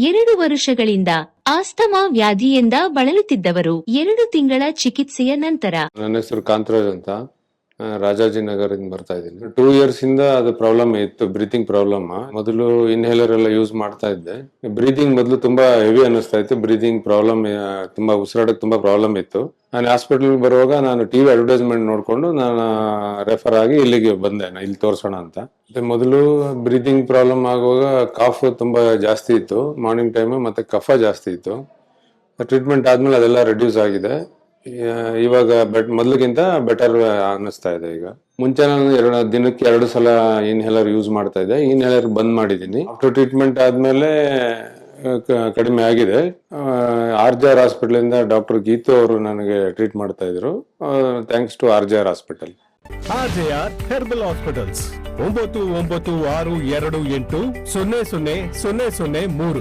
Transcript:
2 ವರ್ಷಗಳಿಂದ ಆಸ್ತಮಾ ವ್ಯಾಧಿಯಿಂದ ಬಳಲುತ್ತಿದ್ದವರು 2 ತಿಂಗಳ ಚಿಕಿತ್ಸೆಯ ನಂತರ. ನನ್ನ ಹೆಸರು ಕಾಂತರಾಜ್ ಅಂತ, ರಾಜಾಜಿನಗರದಿಂದ ಬರ್ತಾ ಇದ್ದೀನಿ. 2 ಇಯರ್ಸ್ ಇಂದ ಅದು ಪ್ರಾಬ್ಲಮ್ ಇತ್ತು, ಬ್ರೀತಿಂಗ್ ಪ್ರಾಬ್ಲಮ್. ಮೊದಲು ಇನ್ಹೇಲರ್ ಎಲ್ಲ ಯೂಸ್ ಮಾಡ್ತಾ ಇದ್ದೆ. ಬ್ರೀತಿಂಗ್ ಮೊದಲು ತುಂಬಾ ಹೆವಿ ಅನ್ನಿಸ್ತಾ ಇತ್ತು. ಬ್ರೀತಿಂಗ್ ಪ್ರಾಬ್ಲಮ್, ತುಂಬಾ ಉಸಿರಾಡಕ್ ತುಂಬಾ ಪ್ರಾಬ್ಲಮ್ ಇತ್ತು. ನಾನು ಹಾಸ್ಪಿಟಲ್ ಬರುವಾಗ ನಾನು ಟಿವಿ ಅಡ್ವರ್ಟೈಸ್ಮೆಂಟ್ ನೋಡ್ಕೊಂಡು ನಾನು ರೆಫರ್ ಆಗಿ ಇಲ್ಲಿಗೆ ಬಂದೆ, ಇಲ್ಲಿ ತೋರ್ಸೋಣ ಅಂತ. ಮತ್ತೆ ಮೊದಲು ಬ್ರೀತಿಂಗ್ ಪ್ರಾಬ್ಲಮ್ ಆಗುವಾಗ ಕಾಫ್ ತುಂಬಾ ಜಾಸ್ತಿ ಇತ್ತು, ಮಾರ್ನಿಂಗ್ ಟೈಮ್, ಮತ್ತೆ ಕಫ ಜಾಸ್ತಿ ಇತ್ತು. ಟ್ರೀಟ್ಮೆಂಟ್ ಆದ್ಮೇಲೆ ಅದೆಲ್ಲ ರೆಡ್ಯೂಸ್ ಆಗಿದೆ. ಇವಾಗ ಮೊದಲಿಗಿಂತ ಬೆಟರ್ ಅನ್ನಿಸ್ತಾ ಇದೆ. ಈಗ ಮುಂಚೆ ನಾನು ದಿನಕ್ಕೆ 2 ಸಲ ಇನ್ಹೇಲರ್ ಯೂಸ್ ಮಾಡ್ತಾ ಇದ್ದೆ. ಇನ್ಹೇಲರ್ ಬಂದ್ ಮಾಡಿದ್ದೀನಿ. ಆಫ್ಟರ್ ಟ್ರೀಟ್ಮೆಂಟ್ ಆದ್ಮೇಲೆ ಕಡಿಮೆ ಆಗಿದೆ. RJR ಹಾಸ್ಪಿಟಲ್ ಇಂದ ಡಾಕ್ಟರ್ ಗೀತು ಅವರು ನನಗೆ ಟ್ರೀಟ್ ಮಾಡ್ತಾ ಇದ್ರು. Thanks to RJR hospital. RJR herbal hospitals 9962280003